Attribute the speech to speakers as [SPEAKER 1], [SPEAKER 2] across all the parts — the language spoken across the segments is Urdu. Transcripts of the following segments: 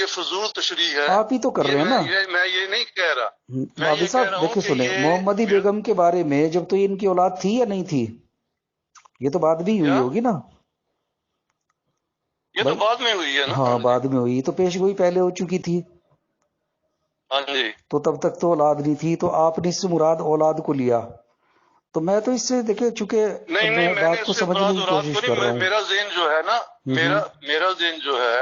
[SPEAKER 1] یہ فضول تشریح ہے.
[SPEAKER 2] آپ ہی تو کر رہے ہیں نا.
[SPEAKER 1] میں یہ نہیں کہہ رہا.
[SPEAKER 2] بابی صاحب دیکھیں سنیں، محمدی بیگم کے بارے میں جب تو ان کی اولاد تھی یا نہیں تھی؟ یہ تو بعد بھی ہوئی ہوگی نا.
[SPEAKER 1] یہ تو بعد میں ہوئی ہے نا.
[SPEAKER 2] ہاں بعد میں ہوئی، تو پیش گوئی پہلے ہو چکی تھی.
[SPEAKER 1] ہاں جی. تو
[SPEAKER 2] تب تک تو اولاد نہیں تھی، تو آپ نے اس سے مراد اولاد کو لیا. تو میں تو اس سے دیکھیں چونکہ میں بات کو سمجھنے کی کوشش کر رہا ہوں.
[SPEAKER 1] میرا ذہن جو ہے نا، میرا ذہن جو ہے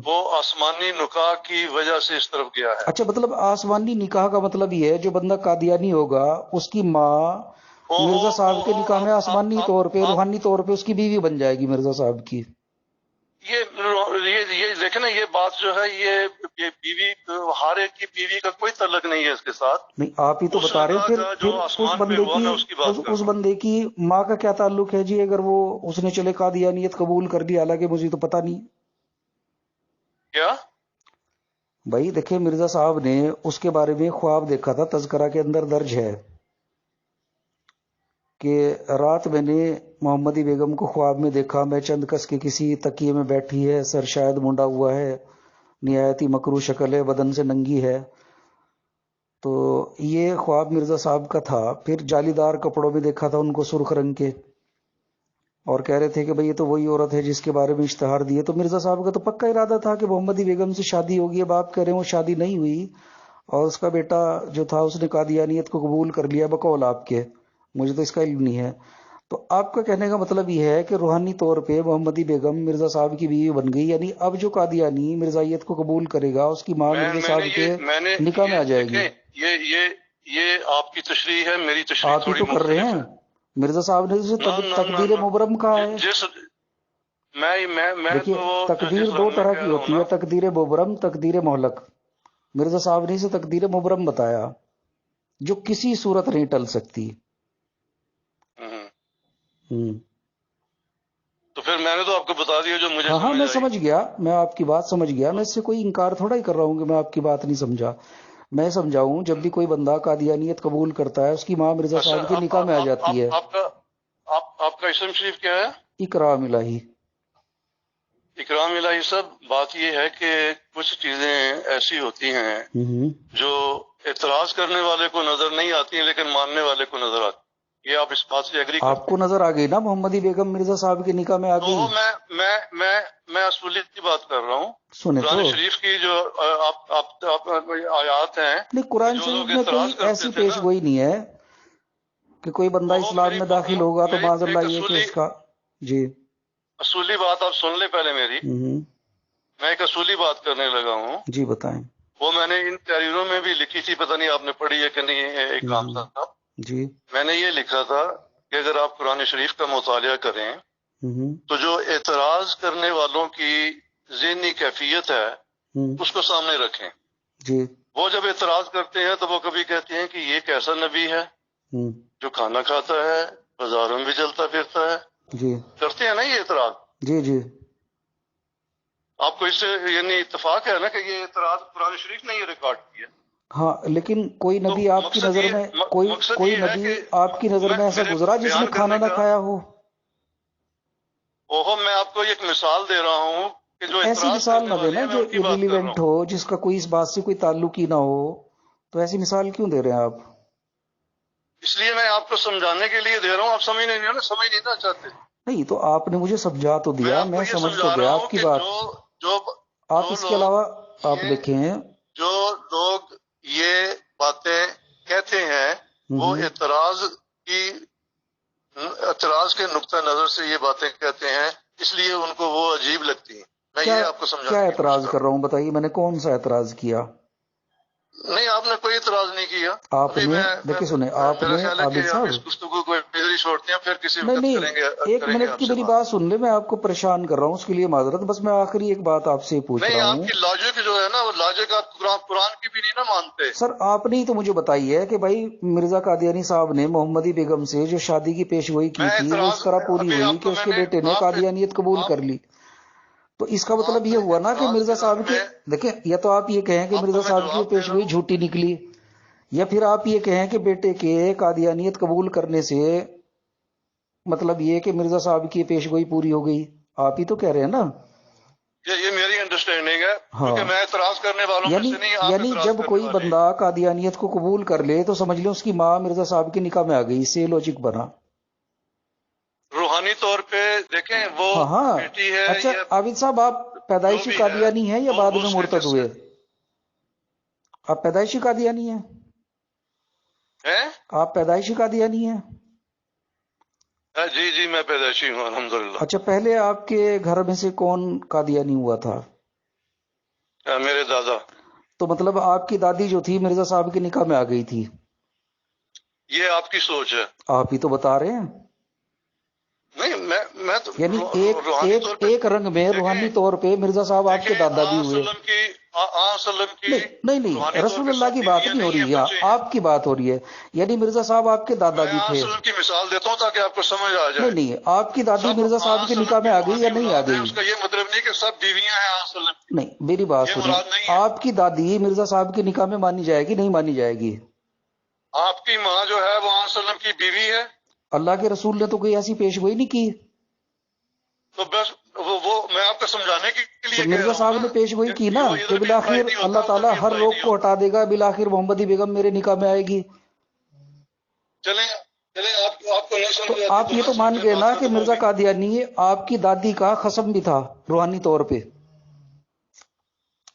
[SPEAKER 1] وہ آسمانی نکاح کی وجہ سے اس طرف گیا ہے.
[SPEAKER 2] اچھا، مطلب آسمانی نکاح کا مطلب یہ ہے جو بندہ قادیانی ہوگا اس کی ماں مرزا صاحب کے نکاح میں آسمانی طور پہ، روحانی طور پہ اس کی بیوی بن جائے گی مرزا صاحب کی.
[SPEAKER 1] یہ دیکھیں نا، یہ بات جو ہے یہ بیوی، ہر ایک کی بیوی کا کوئی تعلق نہیں ہے اس کے ساتھ.
[SPEAKER 2] نہیں، آپ ہی تو بتا رہے ہیں. پھر اس بندے کی ماں کا کیا تعلق ہے جی؟ اگر وہ اس نے چلے قادیانیت قبول کر دی، حالانکہ مجھے تو پتہ نہیں.
[SPEAKER 1] کیا
[SPEAKER 2] بھائی دیکھیں، مرزا صاحب نے اس کے بارے میں خواب دیکھا تھا، تذکرہ کے اندر درج ہے کہ رات میں نے محمدی بیگم کو خواب میں دیکھا، میں چند کس کے کسی تکیے میں بیٹھی ہے، سر شاید منڈا ہوا ہے، نہایت ہی مکروہ شکل ہے، بدن سے ننگی ہے. تو یہ خواب مرزا صاحب کا تھا. پھر جالی دار کپڑوں میں دیکھا تھا ان کو، سرخ رنگ کے، اور کہہ رہے تھے کہ بھئی یہ تو وہی عورت ہے جس کے بارے میں اشتہار دیے. تو مرزا صاحب کا تو پکا ارادہ تھا کہ محمدی بیگم سے شادی ہوگی. اب آپ کہہ رہے ہیں وہ شادی نہیں ہوئی، اور اس کا بیٹا جو تھا اس نے قادیانیت کو قبول کر لیا بقول آپ کے. مجھے تو اس کا علم نہیں ہے. تو آپ کا کہنے کا مطلب یہ ہے کہ روحانی طور پہ محمدی بیگم مرزا صاحب کی بیوی بن گئی، یعنی اب جو قادیانی مرزائیت کو قبول کرے گا اس کی ماں مرزا صاحب کے نکاح میں آ جائے گی.
[SPEAKER 1] یہ آپ کی تشریح ہے، میری تشریح
[SPEAKER 2] آپ ہی تو کر رہے ہیں. مرزا صاحب نے اسے تقدیر مبرم کہا ہے. دیکھیے، تقدیر دو طرح کی ہوتی ہے، تقدیر مبرم، تقدیر مہلک. مرزا صاحب نے اسے تقدیر مبرم بتایا، جو کسی صورت نہیں ٹل سکتی.
[SPEAKER 1] تو پھر میں نے تو آپ کو بتا دیا جو مجھے
[SPEAKER 2] ہاں میں سمجھ گیا، میں آپ کی بات سمجھ گیا. میں اس سے کوئی انکار تھوڑا ہی کر رہا ہوں کہ میں آپ کی بات نہیں سمجھا. میں سمجھاؤں، جب بھی کوئی بندہ قادیانیت قبول کرتا ہے اس کی ماں مرزا صاحب کے نکاح میں آ جاتی ہے.
[SPEAKER 1] آپ کا اسم شریف کیا ہے؟
[SPEAKER 2] اکرام الہی.
[SPEAKER 1] اکرام الہی صاحب، بات یہ ہے کہ کچھ چیزیں ایسی ہوتی ہیں جو اعتراض کرنے والے کو نظر نہیں آتی ہیں لیکن ماننے والے کو نظر آتی. یہ آپ اس بات سے ایگری کرتے ہیں؟
[SPEAKER 2] آپ کو نظر آ گئی نا محمدی بیگم مرزا صاحب کے نکاح میں آ گئی.
[SPEAKER 1] میں اصولیت کی بات کر رہا ہوں.
[SPEAKER 2] سنیں تو
[SPEAKER 1] قرآن شریف کی جو آپ آیات ہیں،
[SPEAKER 2] نہیں، قرآن شریف میں کوئی ایسی پیش گوئی نہیں ہے کہ کوئی بندہ اسلام میں داخل ہوگا تو معاذ اللہ یہ کہ اس کا. جی،
[SPEAKER 1] اصولی بات آپ سن لیں پہلے میری. میں ایک اصولی بات کرنے لگا ہوں.
[SPEAKER 2] جی بتائیں.
[SPEAKER 1] وہ میں نے ان تحریروں میں بھی لکھی تھی، پتہ نہیں آپ نے پڑھی ہے کہ نہیں. ایک کام تھا،
[SPEAKER 2] جی
[SPEAKER 1] میں نے یہ لکھا تھا کہ اگر آپ قرآن شریف کا مطالعہ کریں تو جو اعتراض کرنے والوں کی ذہنی کیفیت ہے اس کو سامنے رکھیں.
[SPEAKER 2] جی،
[SPEAKER 1] وہ جب اعتراض کرتے ہیں تو وہ کبھی کہتے ہیں کہ یہ کیسا نبی ہے جو کھانا کھاتا ہے، بازاروں میں بھی چلتا پھرتا ہے.
[SPEAKER 2] جی
[SPEAKER 1] کرتے ہیں نا یہ اعتراض.
[SPEAKER 2] جی جی.
[SPEAKER 1] آپ کو اس سے یعنی اتفاق ہے نا کہ یہ اعتراض قرآن شریف نے یہ ریکارڈ کیا.
[SPEAKER 2] ہاں، لیکن کوئی نبی آپ کی نظر میں کوئی نبی آپ کی نظر میں ایسا گزرا جس نے کھانا نہ کھایا ہو؟
[SPEAKER 1] میں آپ کو ایک مثال دے رہا ہوں کہ جو
[SPEAKER 2] ایسی مثال نہ دینا جو irrelevant ہو، جس کا کوئی اس بات سے کوئی تعلق ہی نہ ہو. تو ایسی مثال کیوں دے رہے ہیں آپ؟
[SPEAKER 1] اس لیے میں آپ کو سمجھانے کے لیے دے رہا ہوں. آپ سمجھ نہیں چاہتے.
[SPEAKER 2] نہیں تو آپ نے مجھے سمجھا تو دیا، میں سمجھ تو گیا آپ کی بات. آپ اس کے علاوہ آپ دیکھیں،
[SPEAKER 1] جو لوگ یہ باتیں کہتے ہیں وہ اعتراض کے نقطہ نظر سے یہ باتیں کہتے ہیں، اس لیے ان کو وہ عجیب لگتی ہیں. میں یہ آپ کو سمجھا.
[SPEAKER 2] کیا اعتراض کر رہا ہوں بتائیے، میں نے کون سا اعتراض کیا؟
[SPEAKER 1] نہیں، آپ نے کوئی اعتراض نہیں کیا.
[SPEAKER 2] آپ نے دیکھیں سنیں، آپ نے عابد صاحب
[SPEAKER 1] اس گفتگو کو چھوڑتے ہیں، پھر کسی
[SPEAKER 2] وقت کریں گے. ایک منٹ کی میری بات سن لیں، میں آپ کو پریشان کر رہا ہوں، اس کے لیے معذرت. بس میں آخری ایک بات آپ سے پوچھ رہا ہوں.
[SPEAKER 1] آپ کی لاجک جو ہے نا، وہ لاجک آپ قرآن کی بھی نہیں نا مانتے.
[SPEAKER 2] سر آپ نے ہی تو مجھے بتائی ہے کہ بھائی مرزا قادیانی صاحب نے محمدی بیگم سے جو شادی کی پیش گوئی کی تھی وہ اس طرح پوری ہوئی کہ اس کے بیٹے نے قادیانیت قبول کر لی. تو اس کا مطلب یہ ہوا نا کہ مرزا صاحب کے، دیکھیں، یا تو آپ یہ کہیں کہ مرزا صاحب کی پیش گوئی جھوٹی نکلی، یا پھر آپ یہ کہیں کہ بیٹے کے قادیانیت قبول کرنے سے مطلب یہ کہ مرزا صاحب کی پیش گوئی پوری ہو گئی. آپ ہی تو کہہ رہے ہیں نا.
[SPEAKER 1] یہ میری انڈرسٹینڈنگ ہے، کیونکہ میں اعتراض کرنے والوں میں سے نہیں،
[SPEAKER 2] یعنی جب کوئی بندہ قادیانیت کو قبول کر لے تو سمجھ لیں اس کی ماں مرزا صاحب کے نکاح میں آ گئی، اس سے لوجک بنا
[SPEAKER 1] روحانی طور پہ دیکھیں وہ بیٹی ہے۔
[SPEAKER 2] اچھا عابد صاحب، آپ پیدائشی قادیانی ہیں یا بعد میں مرتد ہوئے؟ آپ پیدائشی قادیانی ہیں؟ آپ پیدائشی قادیانی ہیں؟
[SPEAKER 1] جی جی میں پیدائشی ہوں الحمدللہ۔
[SPEAKER 2] اچھا، پہلے آپ کے گھر میں سے کون قادیانی ہوا تھا؟
[SPEAKER 1] میرے دادا۔ تو
[SPEAKER 2] مطلب آپ کی دادی جو تھی مرزا صاحب کے نکاح میں آ گئی تھی؟
[SPEAKER 1] یہ آپ کی سوچ ہے،
[SPEAKER 2] آپ ہی تو بتا رہے ہیں۔
[SPEAKER 1] نہیں میں تو
[SPEAKER 2] یعنی ایک رنگ میں روحانی طور پہ مرزا صاحب آپ کے دادا بھی ہوئے۔ نہیں رسول اللہ کی بات نہیں ہو رہی ہے، آپ کی بات ہو رہی ہے، یعنی مرزا صاحب آپ کے دادا بھی تھے۔
[SPEAKER 1] کی مثال دیتا ہوں تاکہ آپ کو سمجھ آ جائے۔
[SPEAKER 2] نہیں آپ کی دادی مرزا صاحب کے نکاح میں آ گئی یا نہیں آ گئی؟
[SPEAKER 1] اس کا یہ مطلب نہیں کہ سب بیویاں ہیں۔
[SPEAKER 2] نہیں، میری بات سنیے، آپ کی دادی مرزا صاحب کے نکاح میں مانی جائے گی نہیں مانی جائے گی؟
[SPEAKER 1] آپ کی ماں جو ہے وہ وسلم کی بیوی ہے۔
[SPEAKER 2] اللہ کے رسول نے تو کوئی ایسی پیش گوئی نہیں کی۔
[SPEAKER 1] تو بس وہ میں آپ کو سمجھانے کے لیے
[SPEAKER 2] مرزا صاحب نے پیش گوئی کی نا کہ بالآخر اللہ تعالیٰ ہر روک کو ہٹا دے گا، بالآخر محمدی بیگم میرے نکاح میں آئے گی۔
[SPEAKER 1] چلیں آپ کو نہیں سمجھ،
[SPEAKER 2] آپ یہ تو مان گئے نا کہ مرزا قادیانی آپ کی دادی کا خصم بھی تھا روحانی طور پہ۔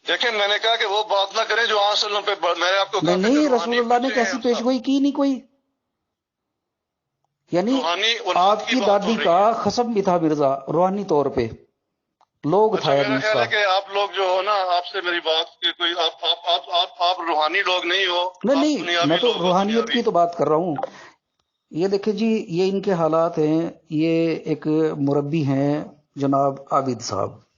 [SPEAKER 1] دیکھیں میں نے کہا کہ وہ بات نہ کریں جو وسلم پہ، میں آپ کو
[SPEAKER 2] نہیں رسول اللہ نے کیسی پیش گوئی کی نہیں کوئی، یعنی آپ کی دادی کا خصم بھی تھا مرزا روحانی طور پہ، لوگ تھا۔
[SPEAKER 1] میرا خیال ہے کہ آپ لوگ جو ہو نا، آپ سے میری بات کہ کوئی آپ روحانی لوگ نہیں ہو۔
[SPEAKER 2] نہیں میں تو روحانیت کی تو بات کر رہا ہوں۔ یہ دیکھیں جی، یہ ان کے حالات ہیں، یہ ایک مربی ہیں جناب عابد صاحب۔